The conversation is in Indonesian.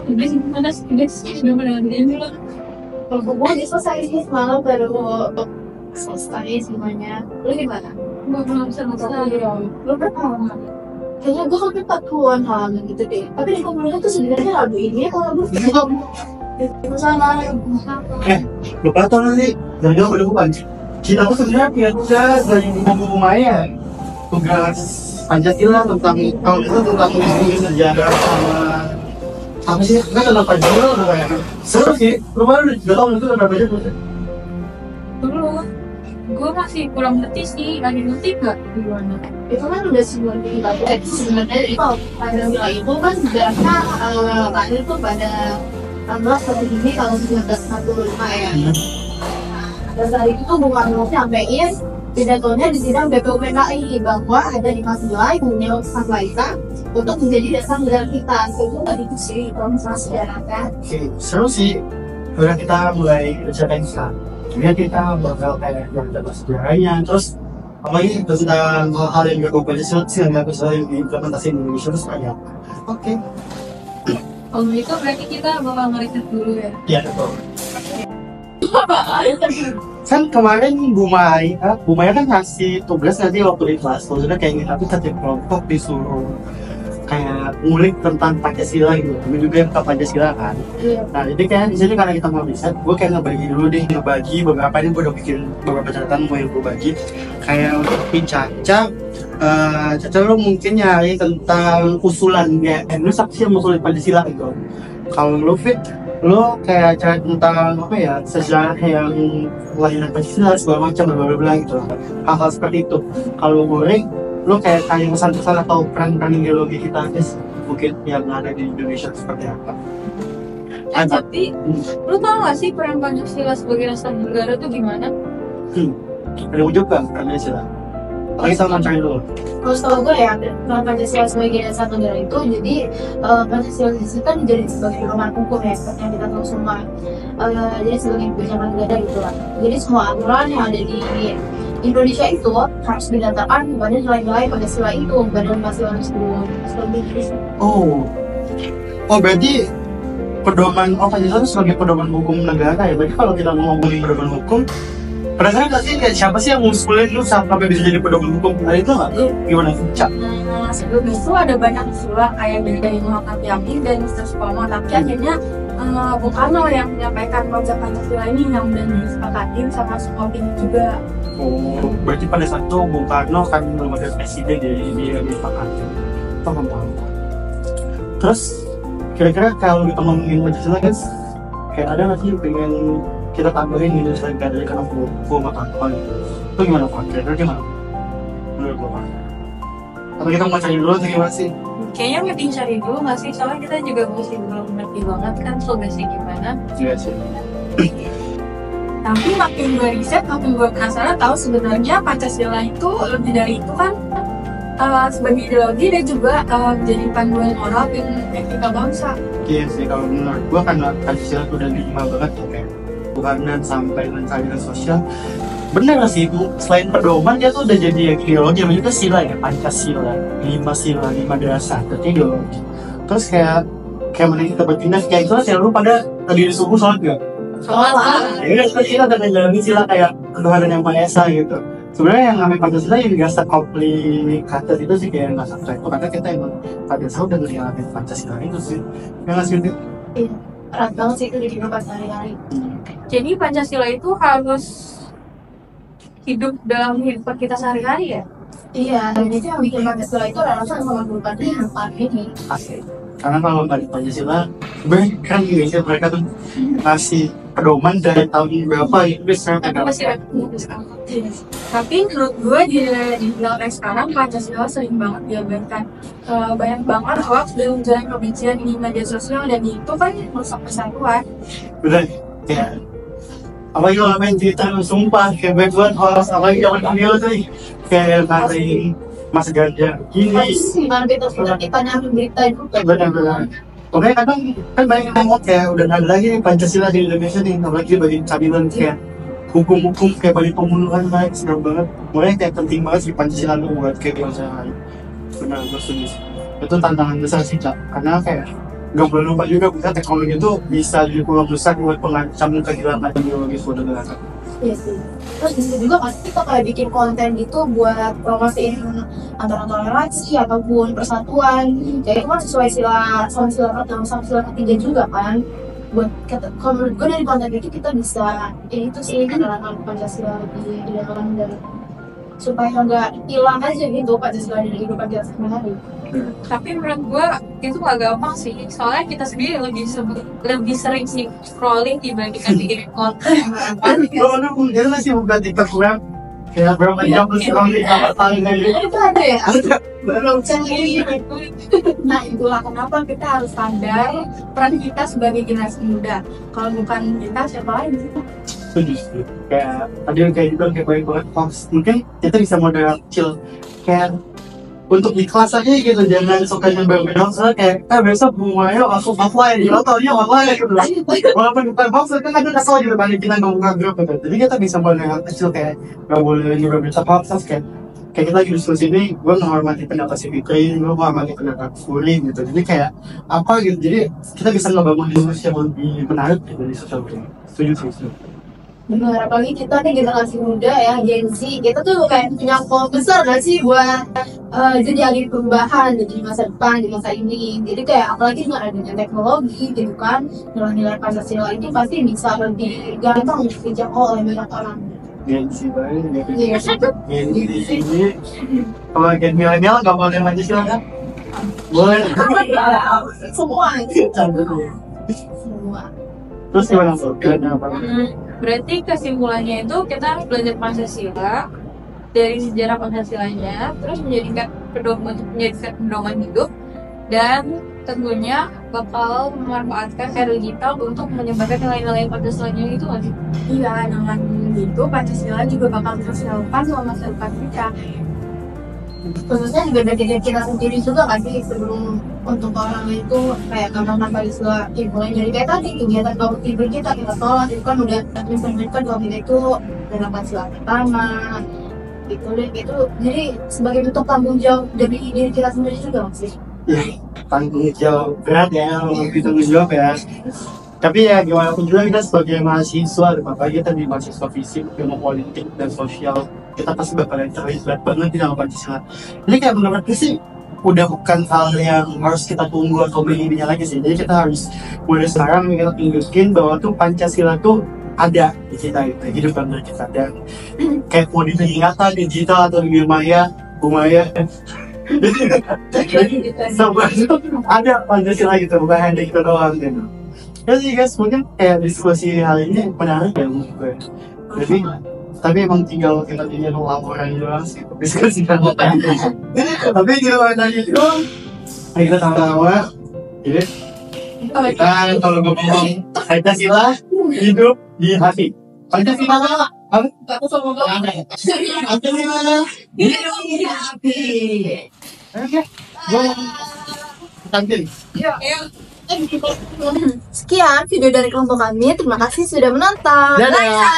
Guys, gimana sih guys? Udah pada ngerjain belum? Kalau gue udah selesai sih semalam baru selesai semuanya. Lu gimana? Gue belum selesai. Lu berapa lama? Kayaknya gue hampir 40-an halaman gitu deh. Tapi di komputer tuh sebenarnya lagu ini kalau gue belum masalah. Lupa tau nanti jangan-jangan udah bukan kita tuh sebenarnya punya tugas dari buku Maya tugas Pancasila tentang kalau itu tentang diskusi sejarah sama apa sih kan tentang Pancasila udah kayak seru sih lumayan udah tahun itu udah berapa jam Dulu gue masih kurang ngerti sih, ada ngerti nggak gimana? Itu kan udah sebenarnya sebenarnya itu pada wilayah itu kan sejarahnya tadi tuh pada 16 tahun ini tahun 1945 ya. Dan dari itu Bung Karno sampaikan pidatonya di sidang BPUPKI bahwa ada 5 nilai punya Saklaita untuk menjadi dasar negara kita. Itu tadi itu sih kalau misalnya sejarah kan. oke seru sih udah kita mulai bicarain sekarang kemudian kita bakal kayak belajar sejarahnya terus apalagi tentang hal-hal yang gak Pancasila sih yang gak bisa diimplementasi di Indonesia terus kayak oke Kalau itu berarti kita bakal ngeriset dulu ya? iya betul kan kemarin Bu Maya kan ngasih tugas nanti waktu di kelas maksudnya kayak kita tuh satu kelompok disuruh kayak ngulik tentang Pancasila gitu kami juga yang ke Pancasila kan nah jadi kayak di sini karena kita mau riset gue kayak ngebagi dulu deh ngebagi beberapa ini gue udah bikin beberapa catatan mau yang gue bagi kayak untuk Caca lo mungkin nyari tentang usulan ya lu siapa sih yang ngusulin Pancasila gitu kalau lu Fit lo kayak cari tentang apa ya sejarah yang lahiran Pancasila segala macam bla bla bla gitu hal-hal seperti itu kalau gue lo kayak tanya pesan-pesan atau peran-peran ideologi kita guys mungkin yang ada di Indonesia seperti apa Tapi lu tau gak sih peran Pancasila sebagai dasar negara tuh gimana? ada wujud kan Pancasila tapi sama cari dulu Kalau setahu gue ya, peran Pancasila sebagai dasar negara itu jadi Pancasila itu kan jadi sebagai pedoman hukum ya, seperti yang kita tahu semua. Jadi sebagai kebijakan negara gitu lah. Jadi semua aturan yang ada di Indonesia itu harus didasarkan kepada nilai-nilai Pancasila itu, bukan Pancasila sebelum itu. oh berarti pedoman Pancasila itu sebagai pedoman hukum negara ya berarti kalau kita ngomongin pedoman hukum penasaran gak sih kayak siapa sih yang ngusulin lu sampai bisa jadi pedoman hukum ada itu nggak? Gimana sih Cak? Sebelum itu ada banyak usulan kayak dari Muhammad Yamin dan Mr. Supomo tapi akhirnya Bung Karno yang menyampaikan konsep Pancasila ini yang udah disepakatin sama semua opini juga. Oh, berarti pada saat itu Bung Karno kan belum ada presiden jadi dia disepakati. Paham. Terus kira-kira kalau kita ngomongin Pancasila guys kayak ada nggak sih pengen kita tambahin gitu selain dari karena hukum atau apa gitu itu gimana Pak? Kira-kira gimana? Menurut lo Pak? Atau kita mau cari dulu atau gimana sih? Kayaknya mending cari dulu gak sih? Soalnya kita juga masih belum ngerti banget kan selesai gimana. Iya sih. Tapi makin gue riset, makin gue penasaran tahu sebenarnya Pancasila itu lebih dari itu kan sebagai ideologi dan juga menjadi panduan moral dan etika bangsa. Iya sih kalau menurut gua karena Pancasila itu udah lima banget tuh kayak ketuhanan sampai dengan keadilan sosial. Bener gak sih Bu? Selain pedoman dia tuh udah jadi ideologi namanya itu sila ya Pancasila, 5 sila, 5 dasar, itu ideologi. Terus kayak mana kita berpindah kayak itu sih lu pada tadi di subuh sholat gak? Soalnya Ya udah kita ada menjalani sila kayak ketuhanan yang Maha Esa gitu. Sebenarnya yang namanya Pancasila yang gak sekomplikated itu sih kayak gak sampai itu karena kita emang pada saat udah ngeliatin Pancasila itu sih yang ngasih itu. erat banget sih itu di kehidupan sehari-hari. Jadi Pancasila itu harus hidup dalam kehidupan kita sehari-hari ya? Iya, dan itu yang bikin Pancasila itu relevan sama kehidupan ini. Asik. Karena kalau nggak di Pancasila, sebenarnya kan Indonesia mereka tuh ngasih pedoman dari tahun berapa itu bisa Tapi masih ada Tapi menurut gue di generasi sekarang Pancasila sering banget diabaikan. Banyak banget hoax dan ujaran kebencian di media sosial dan itu kan merusak persatuan. bener kayak apalagi kalau main Twitter sumpah kayak banyak banget hoax apalagi zaman video tuh kayak dari Mas Ganjar gini Gimana kita nyampe berita itu benar-benar pokoknya kadang kan banyak yang ngomong kayak udah nggak ada lagi nih Pancasila di Indonesia nih apalagi bagi camilan kayak hukum-hukum kayak bagi pembunuhan baik serem banget makanya kayak penting banget sih Pancasila lu buat kayak bangsa lain benar gue setuju itu tantangan besar sih Cak karena kayak nggak boleh lupa juga bahwa teknologi itu bisa jadi peluang besar buat pengancam kehilangan biologi suatu negara. Iya sih. Terus bisa juga pasti kita kayak bikin konten gitu buat promosiin antara toleransi ataupun persatuan. Jadi itu kan sesuai sila ketiga juga kan. Buat kalau menurut gue dari konten itu kita bisa itu sih menerapkan Pancasila di dalam dan supaya nggak hilang aja gitu Pancasila dari kehidupan kita sehari-hari. Tapi menurut gue itu nggak gampang sih, soalnya kita sendiri lebih sering sih scrolling dibandingkan bikin konten. Lu dia masih buka TikTok gue kayak berapa jam lu scrolling apa tahun lagi? Itu ada ya? Ada. Belum Nah itulah kenapa kita harus sadar peran kita sebagai generasi muda. Kalau bukan kita siapa lagi? setuju. Kayak tadi kayak juga kayak banyak banget hoax. Mungkin kita bisa model kecil kayak untuk di kelas aja gitu, jangan suka nyebar dong, soalnya kayak besok mulanya langsung offline, ya taunya online gitu. Walaupun bukan hoax kan ada kesel gitu banyak kita nggak grup gitu. Jadi kita bisa model kecil kayak nggak boleh nyebar berita hoax, kayak kita lagi diskusi ini, gue menghormati pendapat si Fikri, gue menghormati pendapat Furi gitu. Jadi kayak apa gitu, jadi kita bisa ngebangun diskusi yang lebih menarik gitu di sosial media. Setuju. Benar, apalagi kita nih generasi muda ya, Gen Z, kita tuh kayak punya peluang besar gak sih buat jadi agen perubahan di masa depan, di masa ini. Jadi kayak apalagi dengan adanya teknologi gitu kan, nilai-nilai Pancasila ini pasti bisa lebih gampang dijangkau oleh banyak orang. Gengsi banget Iya. Gengsi ini kalau gen milenial nggak boleh Pancasila kan? Boleh. Semua Campur. semua. Terus gimana tuh? Kenapa? Berarti kesimpulannya itu kita harus belajar Pancasila dari sejarah Pancasilanya, terus menjadikan pedoman hidup, dan tentunya bakal memanfaatkan era digital untuk menyebarkan nilai-nilai Pancasilanya itu nggak sih? Iya, dengan itu Pancasila juga bakal terus relevan sama masa depan kita. Khususnya juga dari diri kita sendiri juga kan sih, sebelum untuk orang itu kayak gampang Pancasila mulai dari kayak tadi kegiatan bangun tidur kita sholat itu kan udah mencerminkan bahwa kita itu dalam Pancasila pertama gitu deh, itu jadi sebagai bentuk tanggung jawab dari diri kita sendiri juga sih. Ya, tanggung jawab berat ya, lebih tanggung jawab ya. Tapi ya gimana pun juga kita sebagai mahasiswa, apalagi kita di mahasiswa fisik, ilmu politik dan sosial, kita pasti bakalan terlibat banget di dalam Pancasila. Ini kayak benar-benar sih udah bukan hal yang harus kita tunggu atau begini lagi sih. Jadi kita harus mulai sekarang kita tunjukin bahwa tuh Pancasila tuh ada di kita, di kehidupan kita, dan kayak mau diingatan digital atau di Maya, Bumaya. Semua ada Pancasila gitu, bukan hanya kita doang gitu. Ya sih guys, mungkin kayak diskusi hal ini menarik ya menurut gue. Jadi tapi emang tinggal kita jadi laporan doang sih diskusi kan. Tapi di luar dari itu kita tawa-tawa. Jadi kita kalau ngomong Pancasila hidup di hati. Pancasila apa? Pancasila hidup di hati. Oke, gue kantin. Sekian video dari kelompok kami, terima kasih sudah menonton. Dadah.